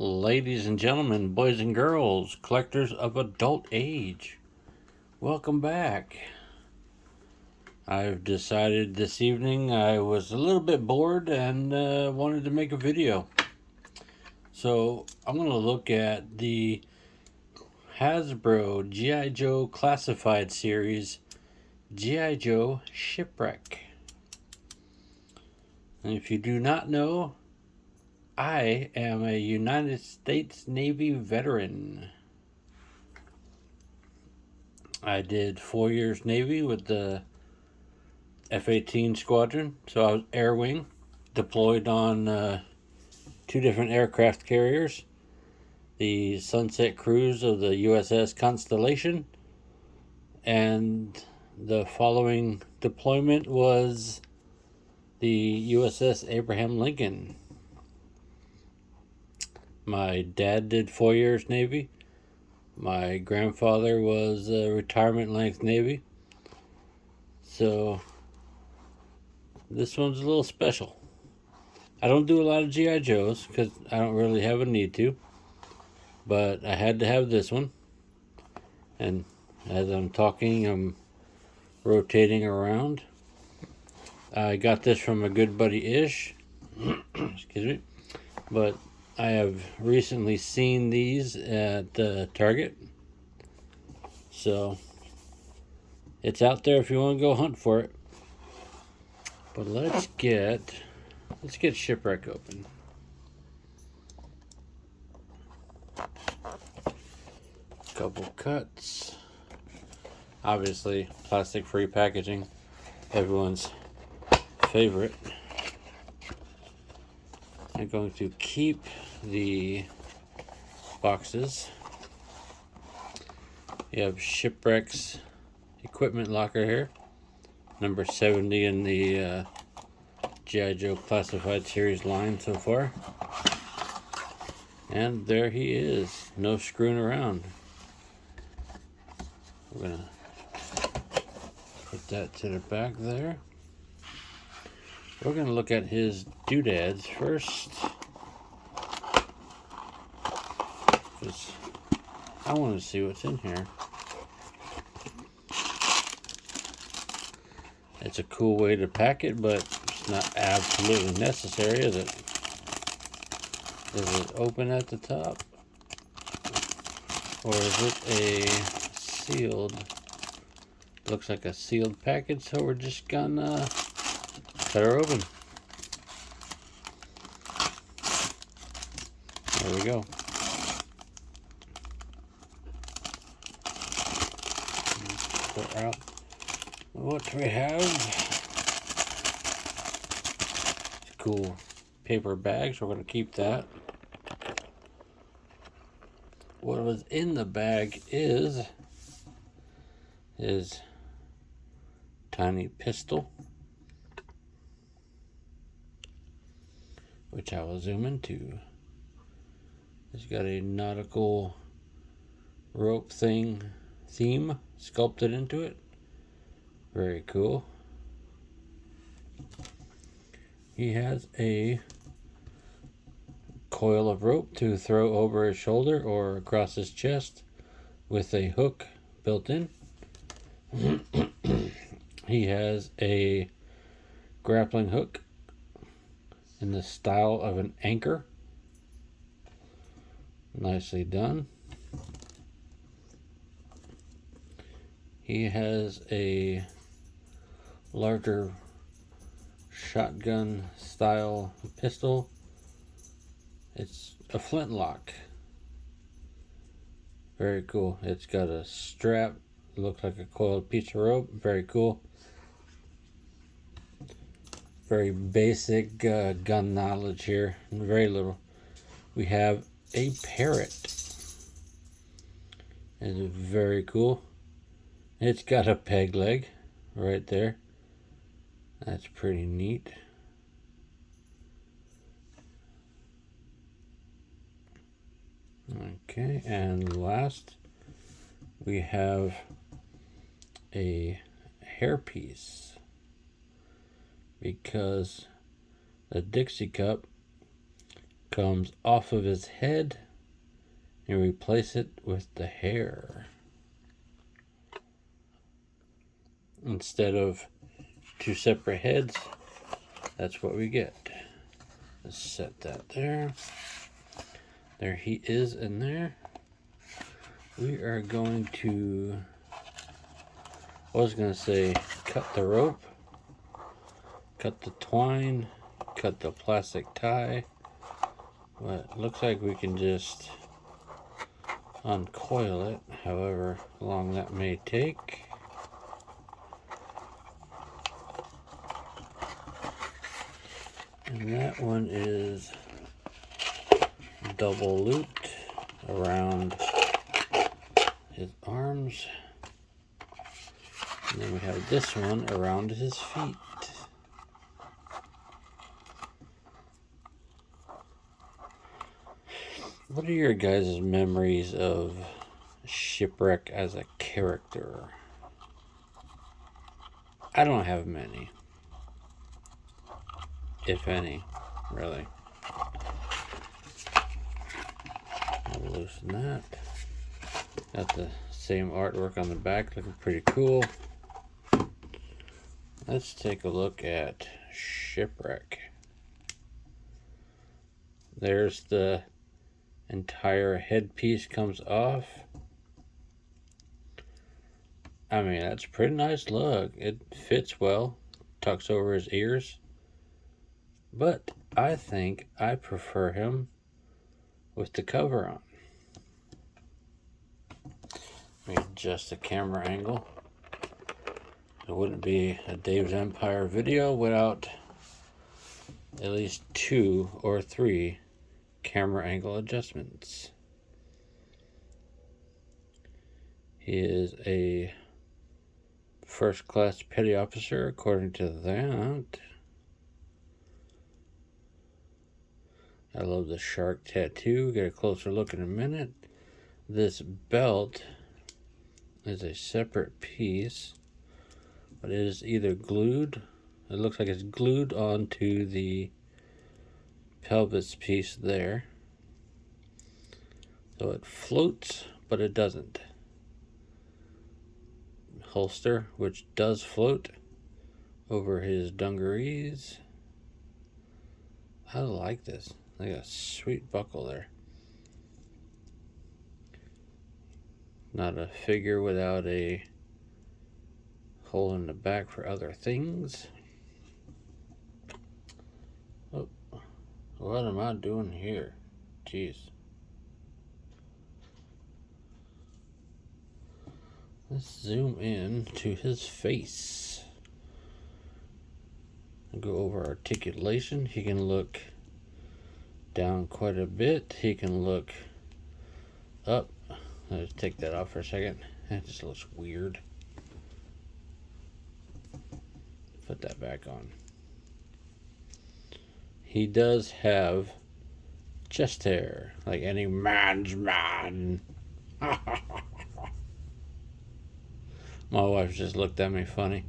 Ladies and gentlemen, boys and girls, collectors of adult age, welcome back. I've decided this evening I was a little bit bored and wanted to make a video. So I'm going to look at the Hasbro G.I. Joe Classified Series, G.I. Joe Shipwreck. And if you do not know, I am a United States Navy veteran. I did 4 years Navy with the F-18 squadron, so I was air wing, deployed on 2 different aircraft carriers, the Sunset Cruise of the USS Constellation, and the following deployment was the USS Abraham Lincoln. My dad did 4 years Navy. My grandfather was retirement length Navy. So this one's a little special. I don't do a lot of G.I. Joes because I don't really have a need to. But I had to have this one. And as I'm talking, I'm rotating around. I got this from a good buddy Ish. Excuse me. But I have recently seen these at Target. So it's out there if you want to go hunt for it. But let's get Shipwreck open. Couple cuts. Obviously, plastic-free packaging. Everyone's favorite. I'm going to keep the boxes. You have Shipwreck's equipment locker here. Number 70 in the G.I. Joe Classified Series line so far. And there he is. No screwing around. We're going to put that to the back there. We're going to look at his doodads first, because I want to see what's in here. It's a cool way to pack it, but it's not absolutely necessary, is it? Is it open at the top? Or is it a sealed? Looks like a sealed package, so we're just gonna cut her open. There we go. Put out what we have. It's cool paper bag, so we're going to keep that. What was in the bag is his tiny pistol, which I will zoom into. It's got a nautical rope theme sculpted into it. Very cool. He has a coil of rope to throw over his shoulder or across his chest with a hook built in. He has a grappling hook in the style of an anchor. Nicely done. He has a larger shotgun style pistol. It's a flintlock. Very cool. It's got a strap. Looks like a coiled piece of rope. Very cool. Very basic gun knowledge here. Very little. We have a parrot. It's very cool. It's got a peg leg right there. That's pretty neat. Okay, and last we have a hairpiece, because the Dixie cup comes off of his head and replace it with the hair. Instead of two separate heads, that's what we get. Let's set that there. There he is in there. We are going to, I was going to say cut the rope, cut the twine, cut the plastic tie, but it looks like we can just uncoil it, however long that may take. And that one is double looped around his arms. And then we have this one around his feet. What are your guys' memories of Shipwreck as a character? I don't have many, if any, really. I'll loosen that. Got the same artwork on the back, looking pretty cool. Let's take a look at Shipwreck. There's the entire headpiece comes off. I mean, that's a pretty nice look. It fits well, tucks over his ears. But I think I prefer him with the cover on. Let me adjust the camera angle. It wouldn't be a Dave's Empire video without at least 2 or 3 camera angle adjustments. He is a first class petty officer, according to that. I love the shark tattoo. Get a closer look in a minute. This belt is a separate piece, but it is either glued. It looks like it's glued onto the pelvis piece there. So it floats, but it doesn't. Holster, which does float over his dungarees. I like this. They got a sweet buckle there. Not a figure without a hole in the back for other things. Oh, what am I doing here? Jeez. Let's zoom in to his face. Go over articulation. He can look down quite a bit. He can look up. Let's take that off for a second. That just looks weird. Put that back on. He does have chest hair, like any man's man. My wife just looked at me funny.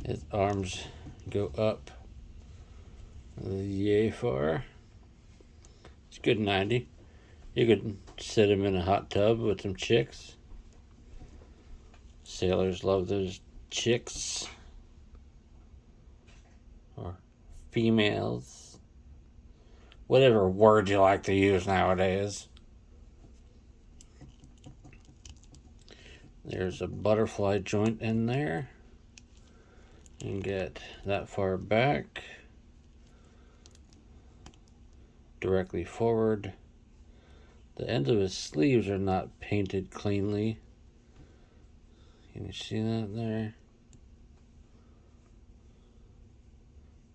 His arms go up yay far. It's good 90. You could sit him in a hot tub with some chicks. Sailors love those chicks. Or females. Whatever word you like to use nowadays. There's a butterfly joint in there. You can get that far back. Directly forward. The ends of his sleeves are not painted cleanly. Can you see that there?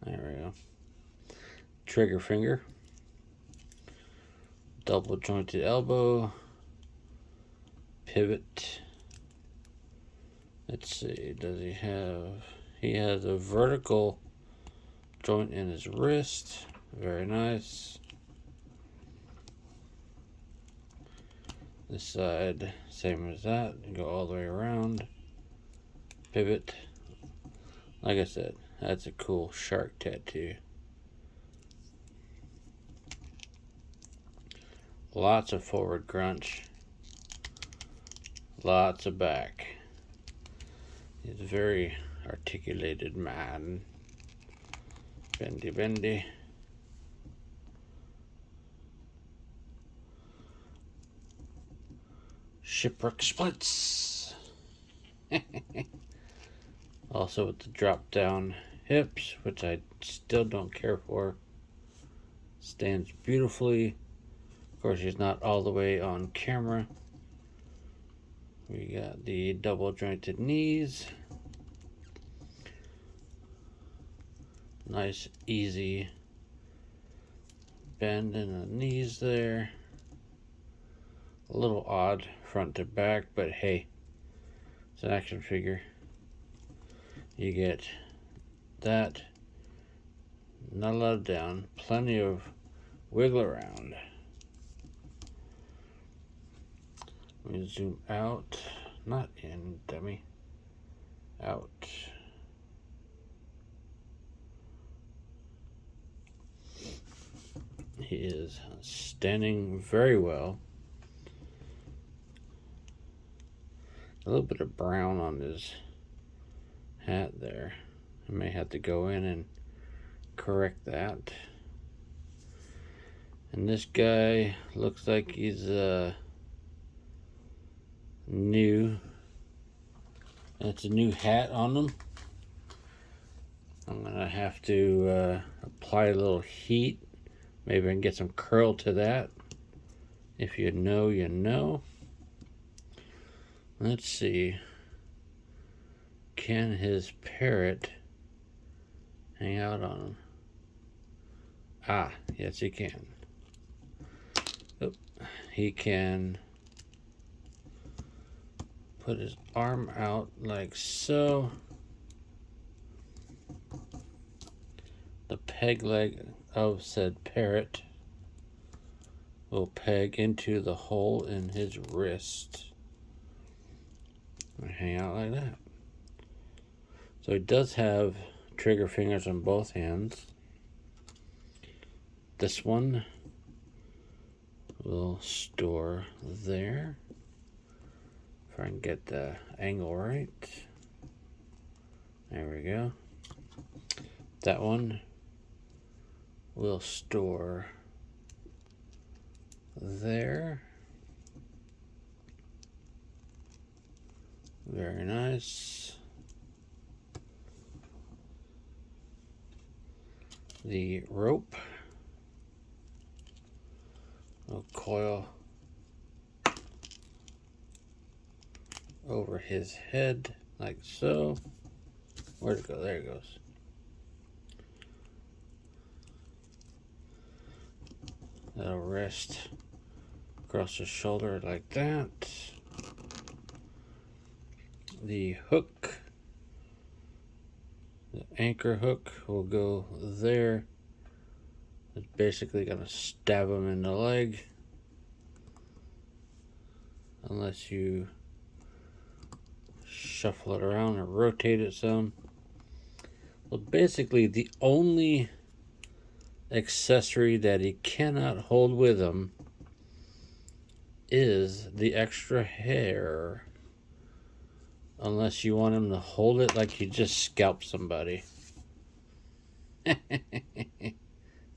There we go. Trigger finger. Double jointed elbow. Pivot. Let's see, does he have... He has a vertical joint in his wrist. Very nice. This side, same as that. Go all the way around. Pivot. Like I said, That's a cool shark tattoo. Lots of forward crunch. Lots of back. He's a very articulated man. Bendy, bendy. Shipwreck splits. Also with the drop down hips, which I still don't care for. Stands beautifully. Of course, he's not all the way on camera. We got the double jointed knees. Nice, easy bend in the knees there. A little odd front to back, but hey, it's an action figure. You get that, not a lot of down, plenty of wiggle around. Let me zoom out, not in, dummy, out. He is standing very well. A little bit of brown on his hat there. I may have to go in and correct that. And this guy looks like he's new. It's a new hat on him. I'm gonna have to apply a little heat. Maybe I can get some curl to that. If you know, you know. Let's see. Can his parrot hang out on him? Ah, yes he can. Oh, he can put his arm out like so. The peg leg of said parrot will peg into the hole in his wrist and hang out like that. So he does have trigger fingers on both hands. This one will store there. If I can get the angle right. There we go. That one will store there. Very nice. The rope will coil over his head like so. Where'd it go? There it goes. That'll rest across the shoulder like that. The hook, the anchor hook will go there. It's basically going to stab him in the leg. Unless you shuffle it around or rotate it some. Well, basically the only accessory that he cannot hold with him is the extra hair. Unless you want him to hold it like you just scalped somebody.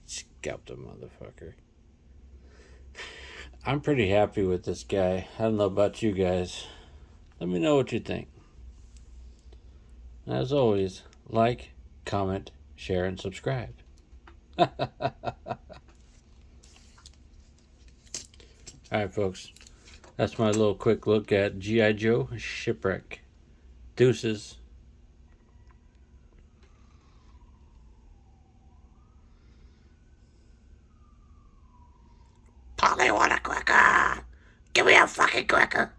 Scalped a motherfucker. I'm pretty happy with this guy. I don't know about you guys. Let me know what you think. As always, like, comment, share, and subscribe. Alright, folks. That's my little quick look at G.I. Joe Shipwreck. Deuces. Polly, want a cracker? Give me a fucking cracker.